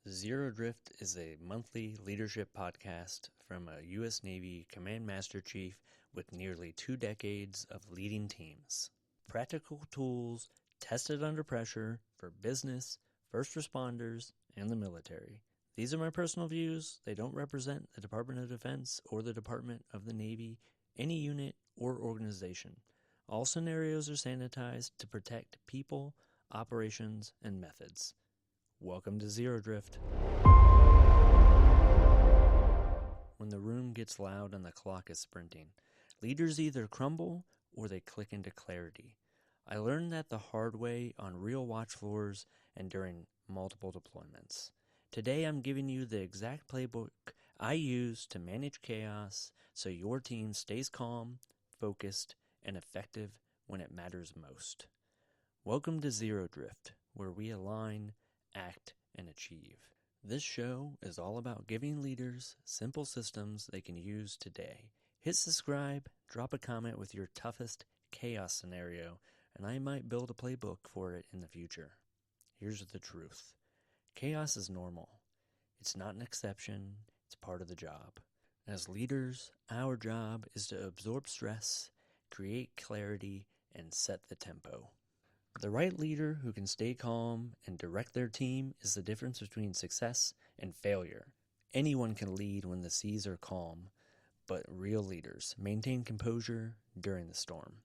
Zero Drift is a monthly leadership podcast from a U.S. Navy Command Master Chief with nearly 2 decades of leading teams. Practical tools tested under pressure for business, first responders, and the military. These are my personal views. They don't represent the Department of Defense or the Department of the Navy, any unit or organization. All scenarios are sanitized to protect people, operations, and methods. Welcome to Zero Drift. When the room gets loud and the clock is sprinting, leaders either crumble or they click into clarity. I learned that the hard way on real watch floors and during multiple deployments. Today I'm giving you the exact playbook I use to manage chaos so your team stays calm, focused, and effective when it matters most. Welcome to Zero Drift, where we align, act, and achieve. This show is all about giving leaders simple systems they can use today. Hit subscribe, drop a comment with your toughest chaos scenario, and I might build a playbook for it in the future. Here's the truth. Chaos is normal. It's not an exception, it's part of the job. As leaders, our job is to absorb stress, create clarity, and set the tempo. The right leader who can stay calm and direct their team is the difference between success and failure. Anyone can lead when the seas are calm, but real leaders maintain composure during the storm.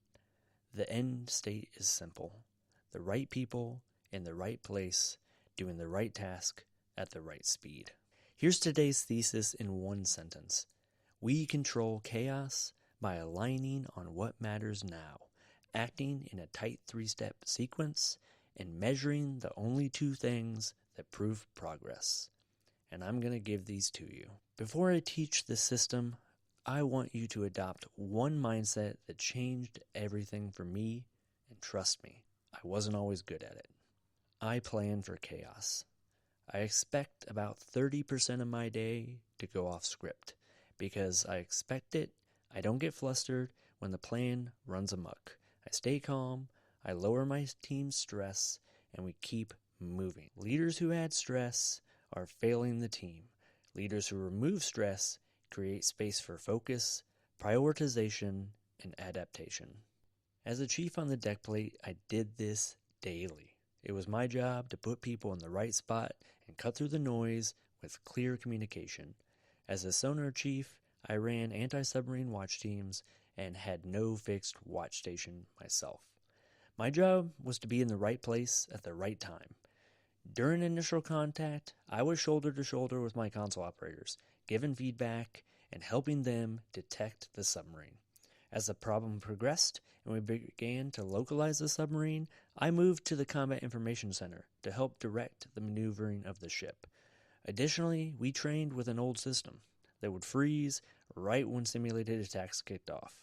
The end state is simple. The right people in the right place doing the right task at the right speed. Here's today's thesis in one sentence. We control chaos by aligning on what matters now, acting in a tight 3-step sequence, and measuring the only 2 things that prove progress. And I'm going to give these to you. Before I teach this system, I want you to adopt one mindset that changed everything for me, and trust me, I wasn't always good at it. I plan for chaos. I expect about 30% of my day to go off script. Because I expect it, I don't get flustered when the plan runs amok. I stay calm, I lower my team's stress, and we keep moving. Leaders who add stress are failing the team. Leaders who remove stress create space for focus, prioritization, and adaptation. As a chief on the deck plate, I did this daily. It was my job to put people in the right spot and cut through the noise with clear communication. As a sonar chief, I ran anti-submarine watch teams and had no fixed watch station myself. My job was to be in the right place at the right time. During initial contact, I was shoulder to shoulder with my console operators, giving feedback and helping them detect the submarine. As the problem progressed and we began to localize the submarine, I moved to the Combat Information Center to help direct the maneuvering of the ship. Additionally, we trained with an old system that would freeze right when simulated attacks kicked off.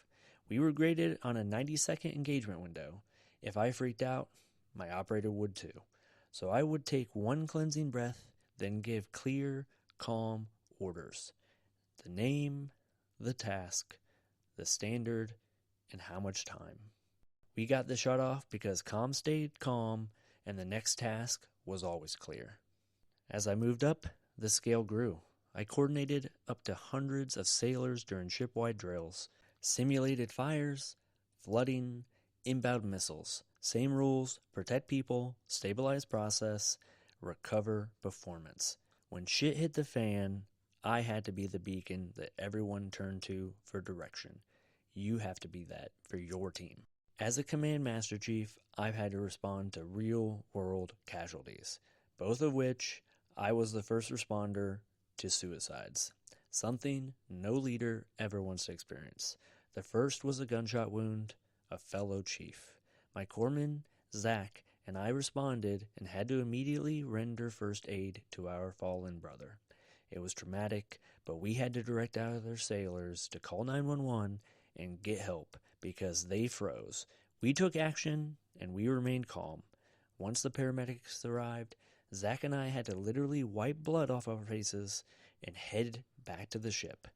We were graded on a 90-second engagement window. If I freaked out, my operator would too. So I would take one cleansing breath, then give clear, calm orders. The name, the task, the standard, and how much time. We got the shut off because calm stayed calm, and the next task was always clear. As I moved up, the scale grew. I coordinated up to hundreds of sailors during ship-wide drills, simulated fires, flooding, inbound missiles. Same rules, protect people, stabilize process, recover performance. When shit hit the fan, I had to be the beacon that everyone turned to for direction. You have to be that for your team. As a Command Master Chief, I've had to respond to real-world casualties, both of which I was the first responder to suicides, something no leader ever wants to experience. The first was a gunshot wound, a fellow chief. My corpsman, Zach, and I responded and had to immediately render first aid to our fallen brother. It was traumatic, but we had to direct other sailors to call 911 and get help because they froze. We took action and we remained calm. Once the paramedics arrived, Zach and I had to literally wipe blood off our faces and head back to the ship.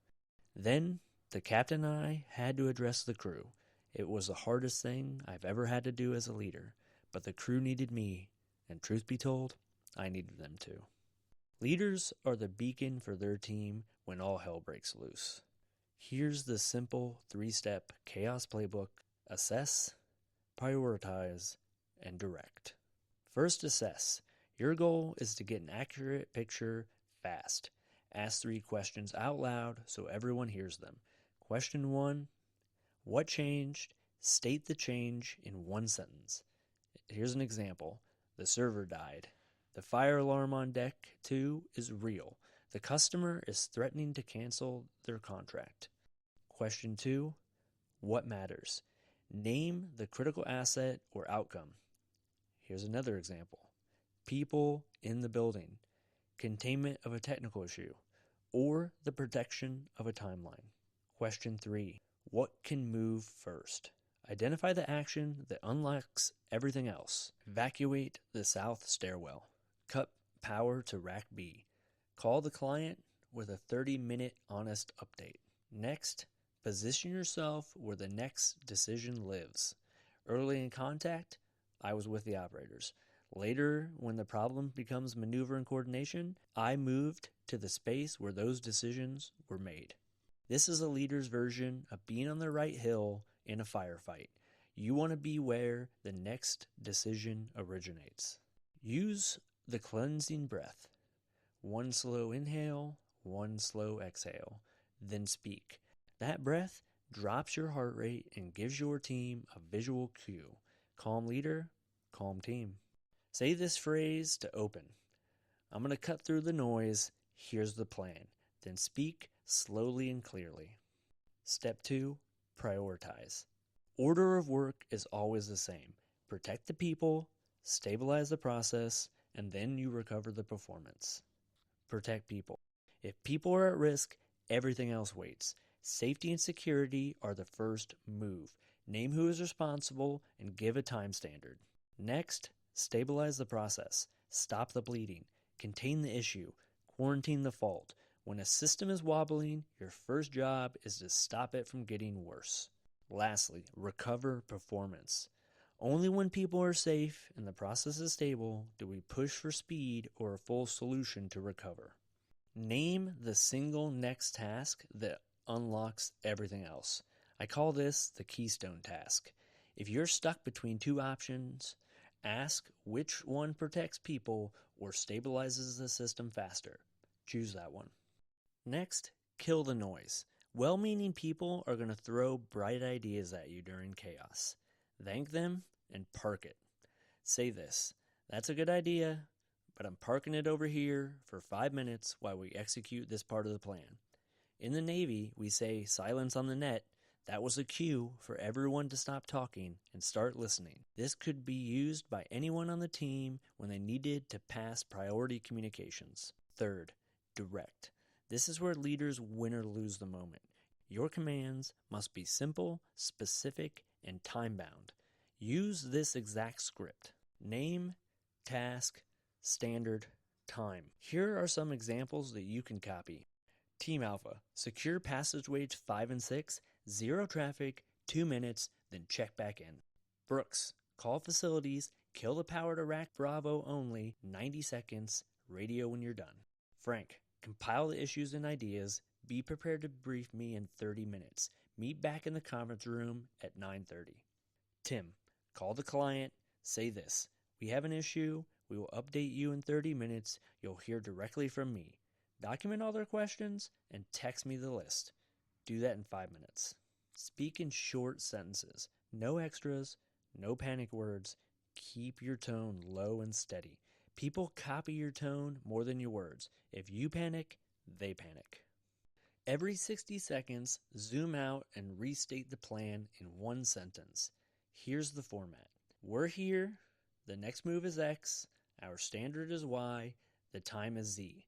Then, the captain and I had to address the crew. It was the hardest thing I've ever had to do as a leader, but the crew needed me, and truth be told, I needed them too. Leaders are the beacon for their team when all hell breaks loose. Here's the simple 3-step chaos playbook: assess, prioritize, and direct. First, assess. Your goal is to get an accurate picture fast. Ask 3 questions out loud so everyone hears them. Question 1, what changed? State the change in 1 sentence. Here's an example. The server died. The fire alarm on deck 2 is real. The customer is threatening to cancel their contract. Question 2, what matters? Name the critical asset or outcome. Here's another example. People in the building, containment of a technical issue, or the protection of a timeline. Question 3, what can move first? Identify the action that unlocks everything else. Evacuate the south stairwell. Cut power to rack B. Call the client with a 30-minute honest update. Next, position yourself where the next decision lives. Early in contact, I was with the operators. Later, when the problem becomes maneuver and coordination, I moved to the space where those decisions were made. This is a leader's version of being on the right hill in a firefight. You want to be where the next decision originates. Use the cleansing breath. 1 slow inhale, 1 slow exhale, then speak. That breath drops your heart rate and gives your team a visual cue. Calm leader, calm team. Say this phrase to open. I'm going to cut through the noise. Here's the plan. Then speak slowly and clearly. Step 2, prioritize. Order of work is always the same. Protect the people, stabilize the process, and then you recover the performance. Protect people. If people are at risk, everything else waits. Safety and security are the first move. Name who is responsible and give a time standard. Next, stabilize the process. Stop the bleeding. Contain the issue. Quarantine the fault. When a system is wobbling, your first job is to stop it from getting worse. Lastly, recover performance. Only when people are safe and the process is stable do we push for speed or a full solution to recover. Name the single next task that unlocks everything else. I call this the keystone task. If you're stuck between 2 options, ask which one protects people or stabilizes the system faster. Choose that one. Next, kill the noise. Well-meaning people are going to throw bright ideas at you during chaos. Thank them and park it. Say this: that's a good idea, but I'm parking it over here for 5 minutes while we execute this part of the plan. In the Navy, we say silence on the net. That was a cue for everyone to stop talking and start listening. This could be used by anyone on the team when they needed to pass priority communications. Third, direct. This is where leaders win or lose the moment. Your commands must be simple, specific, and time-bound. Use this exact script. Name, task, standard, time. Here are some examples that you can copy. Team Alpha, secure passageways 5 and 6, 0 traffic, 2 minutes, then check back in. Brooks, call facilities, kill the power to rack Bravo only, 90 seconds, radio when you're done. Frank, compile the issues and ideas, be prepared to brief me in 30 minutes. Meet back in the conference room at 9:30. Tim, call the client, say this: we have an issue, we will update you in 30 minutes, you'll hear directly from me. Document all their questions and text me the list. Do that in 5 minutes. Speak in short sentences. No extras, no panic words. Keep your tone low and steady. People copy your tone more than your words. If you panic, they panic. Every 60 seconds, zoom out and restate the plan in 1 sentence. Here's the format. We're here. The next move is X. Our standard is Y. The time is Z.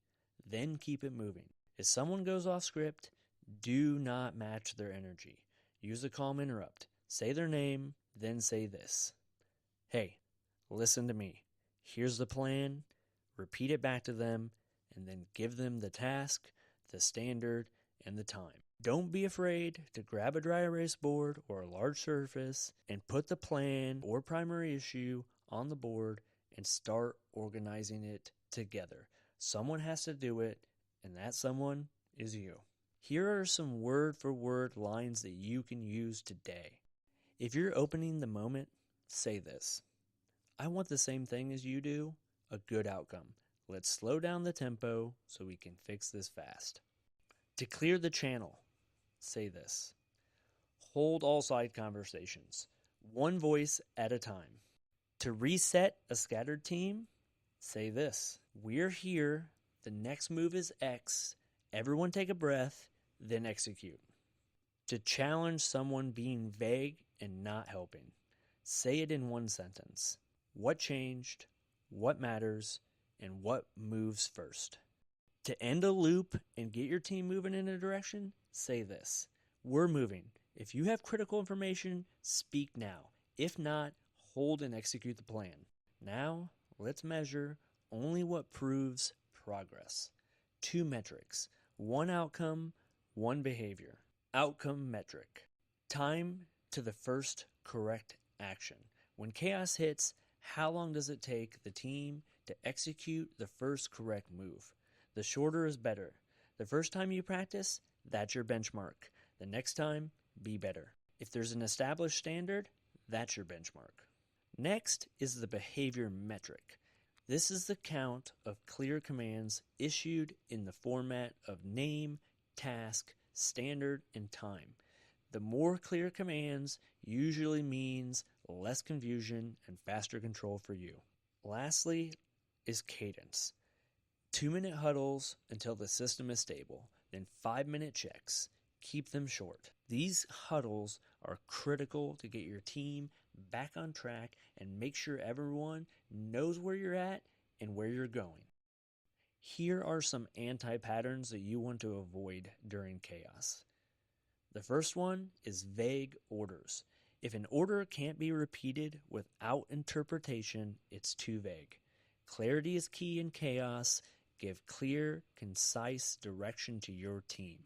Then keep it moving. If someone goes off script, do not match their energy. Use a calm interrupt. Say their name, then say this: hey, listen to me. Here's the plan. Repeat it back to them, and then give them the task, the standard, and the time. Don't be afraid to grab a dry erase board or a large surface and put the plan or primary issue on the board and start organizing it together. Someone has to do it, and that someone is you. Here are some word-for-word lines that you can use today. If you're opening the moment, say this. I want the same thing as you do, a good outcome. Let's slow down the tempo so we can fix this fast. To clear the channel, say this. Hold all side conversations, one voice at a time. To reset a scattered team, say this. We're here, the next move is X, everyone take a breath, then execute. To challenge someone being vague and not helping, say it in one sentence. What changed, what matters, and what moves first. To end a loop and get your team moving in a direction, say this. We're moving. If you have critical information, speak now. If not, hold and execute the plan. Now, let's measure only what proves progress. 2 metrics. 1 outcome, 1 behavior. Outcome metric. Time to the first correct action. When chaos hits, how long does it take the team to execute the first correct move? The shorter is better. The first time you practice, that's your benchmark. The next time, be better. If there's an established standard, that's your benchmark. Next is the behavior metric. This is the count of clear commands issued in the format of name, task, standard, and time. The more clear commands usually means less confusion and faster control for you. Lastly is cadence. 2-minute huddles until the system is stable, then 5-minute checks. Keep them short. These huddles are critical to get your team back on track and make sure everyone knows where you're at and where you're going. Here are some anti-patterns that you want to avoid during chaos. The first one is vague orders. If an order can't be repeated without interpretation, it's too vague. Clarity is key in chaos. Give clear, concise direction to your team.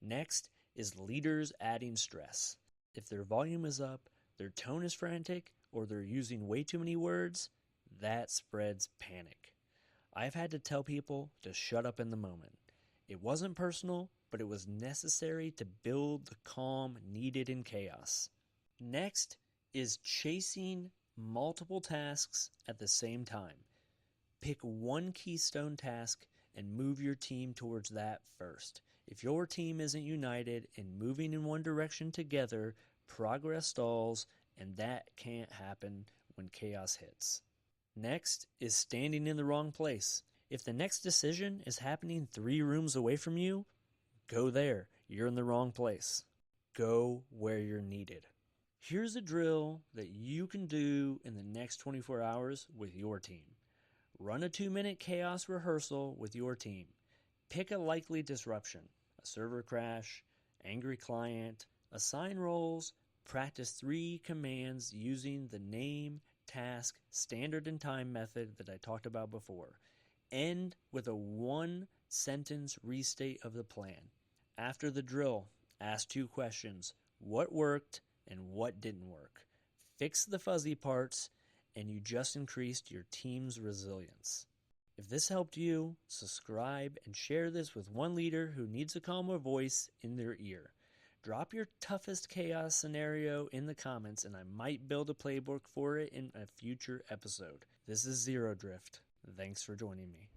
Next is leaders adding stress. If their volume is up, their tone is frantic, or they're using way too many words, that spreads panic. I've had to tell people to shut up in the moment. It wasn't personal, but it was necessary to build the calm needed in chaos. Next is chasing multiple tasks at the same time. Pick one keystone task and move your team towards that first. If your team isn't united and moving in one direction together, progress stalls, and that can't happen when chaos hits. Next is standing in the wrong place. If the next decision is happening 3 rooms away from you, go there. You're in the wrong place. Go where you're needed. Here's a drill that you can do in the next 24 hours with your team. Run a 2-minute chaos rehearsal with your team. Pick a likely disruption, a server crash, angry client, assign roles, practice 3 commands using the name, task, standard, and time method that I talked about before. End with a 1-sentence restate of the plan. After the drill, ask 2 questions. What worked and what didn't work? Fix the fuzzy parts, and you just increased your team's resilience. If this helped you, subscribe and share this with one leader who needs a calmer voice in their ear. Drop your toughest chaos scenario in the comments, and I might build a playbook for it in a future episode. This is Zero Drift. Thanks for joining me.